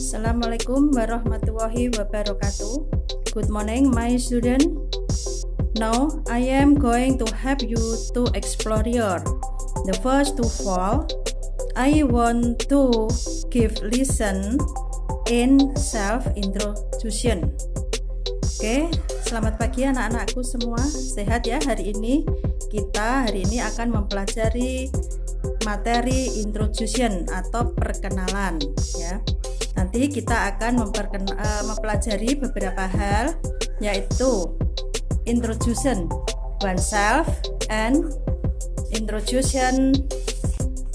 Assalamualaikum warahmatullahi wabarakatuh. Good morning, my student. Now I am going to help you to explore your. The first of all, I want to give lesson in self-introduction. Oke, selamat pagi anak-anakku semua. Sehat ya hari ini? Kita hari ini akan mempelajari materi introduction atau perkenalan ya. Nanti kita akan mempelajari beberapa hal, yaitu introduction oneself and introduction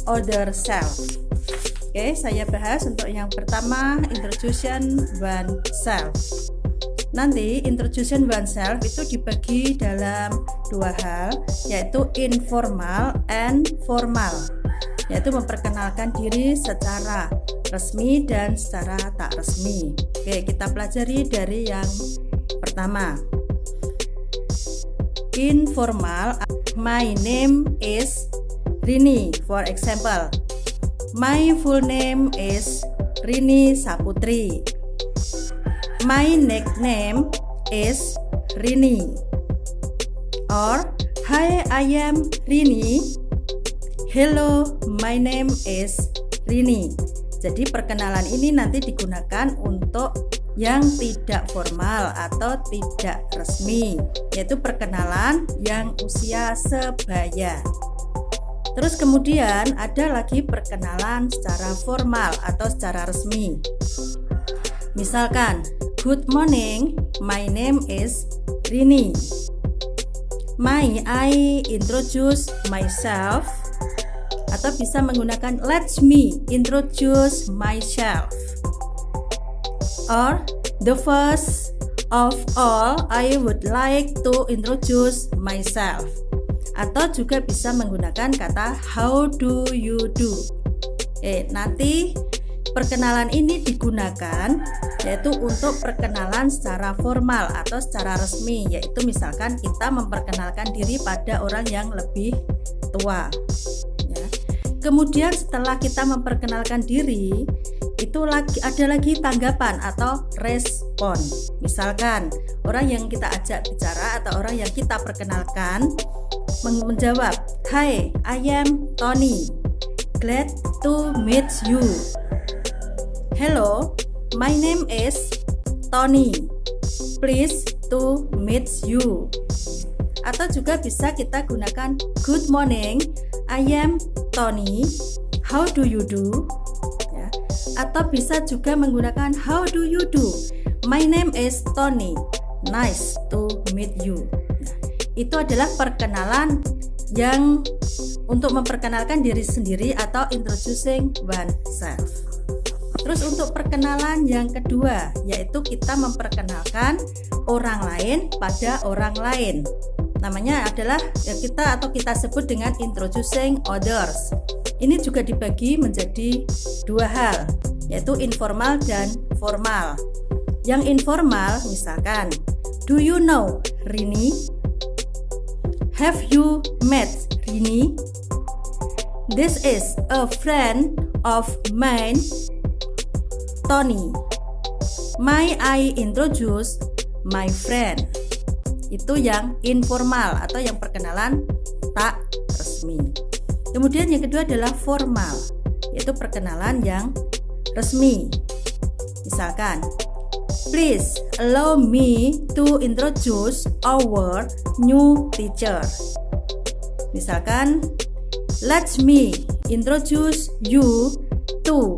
other self. Oke, saya bahas untuk yang pertama, introduction oneself. Nanti introduction oneself itu dibagi dalam dua hal, yaitu informal and formal, yaitu memperkenalkan diri secara resmi dan secara tak resmi. Oke, kita pelajari dari yang pertama. Informal, my name is Rini, for example. My full name is Rini Saputri. My nickname is Rini. Or, hi, I am Rini. Hello, my name is Rini. Jadi perkenalan ini nanti digunakan untuk yang tidak formal atau tidak resmi, yaitu perkenalan yang usia sebaya. Terus kemudian ada lagi perkenalan secara formal atau secara resmi. Misalkan, good morning, my name is Rini. May I introduce myself? Atau bisa menggunakan let me introduce myself. Or the first of all, I would like to introduce myself. Atau juga bisa menggunakan kata how do you do. Nanti perkenalan ini digunakan yaitu untuk perkenalan secara formal atau secara resmi, yaitu misalkan kita memperkenalkan diri pada orang yang lebih tua. Kemudian setelah kita memperkenalkan diri, itu ada lagi tanggapan atau respon. Misalkan orang yang kita ajak bicara atau orang yang kita perkenalkan menjawab, "Hi, I am Tony. Glad to meet you." "Hello, my name is Tony. Pleased to meet you." Atau juga bisa kita gunakan good morning, I am Tony, how do you do? Ya. Atau bisa juga menggunakan how do you do? My name is Tony, nice to meet you. Nah, itu adalah perkenalan yang untuk memperkenalkan diri sendiri atau introducing oneself. Terus untuk perkenalan yang kedua, yaitu kita memperkenalkan orang lain pada orang lain. Namanya adalah kita sebut dengan introducing others. Ini juga dibagi menjadi dua hal, yaitu informal dan formal. Yang informal misalkan, do you know Rini? Have you met Rini? This is a friend of mine, Tony. May I introduce my friend? Itu yang informal atau yang perkenalan tak resmi. Kemudian yang kedua adalah formal, yaitu perkenalan yang resmi. Misalkan, please allow me to introduce our new teacher. Misalkan, let me introduce you to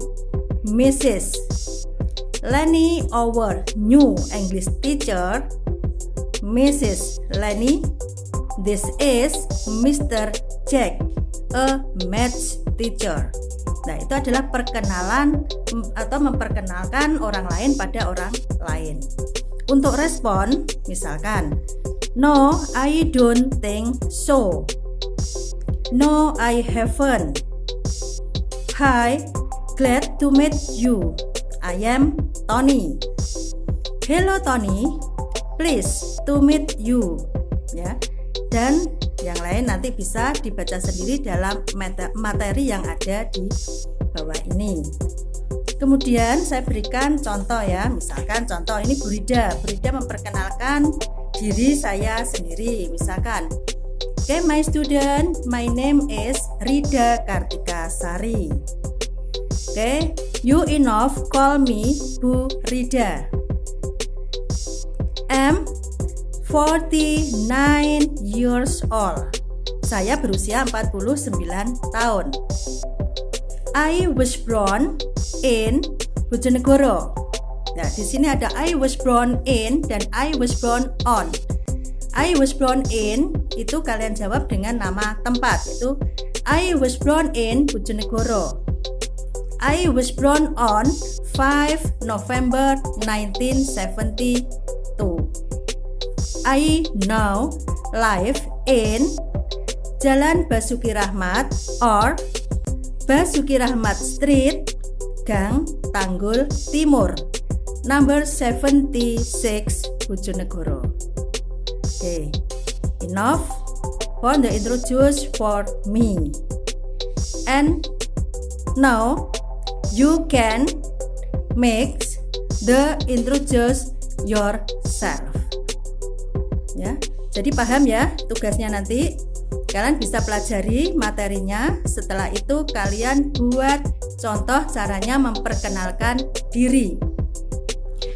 Mrs. Lenny, our new English teacher. Mrs. Lenny, this is Mr. Jack, a math teacher. Nah, itu adalah perkenalan atau memperkenalkan orang lain pada orang lain. Untuk respon, misalkan, no, I don't think so. No, I haven't. Hi, glad to meet you. I am Tony. Hello Tony, pleased to meet you. Ya. Dan yang lain nanti bisa dibaca sendiri dalam materi yang ada di bawah ini. Kemudian saya berikan contoh ya, misalkan contoh ini Bu Rida. Bu Rida memperkenalkan diri saya sendiri, misalkan, okay, my student, my name is Rida Kartika Sari. Okay, you enough call me Bu Rida. I'm 49 years old. Saya berusia 49 tahun. I was born in Bojonegoro. Nah, di sini ada I was born in dan I was born on. I was born in itu kalian jawab dengan nama tempat, itu I was born in Bojonegoro. I was born on 5 November 1972. I now live in Jalan Basuki Rahmat or Basuki Rahmat Street, Gang Tanggul Timur, number 76, Bojonegoro. Okay, enough for the introduce for me. And now you can make the introduce yourself. Ya, jadi paham ya tugasnya nanti. Kalian bisa pelajari materinya, setelah itu kalian buat contoh caranya memperkenalkan diri.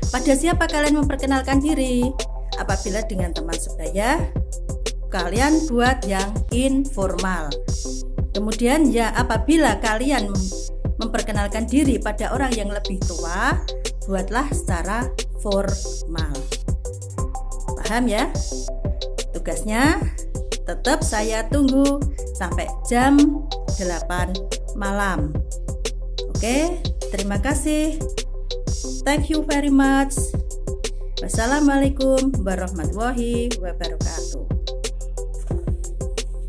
Pada siapa kalian memperkenalkan diri? Apabila dengan teman sebaya, kalian buat yang informal. Kemudian ya apabila kalian memperkenalkan diri pada orang yang lebih tua, buatlah secara formal. Paham ya? Tugasnya tetap saya tunggu sampai jam 8 malam. Oke, terima kasih. Thank you very much. Wassalamualaikum warahmatullahi wabarakatuh.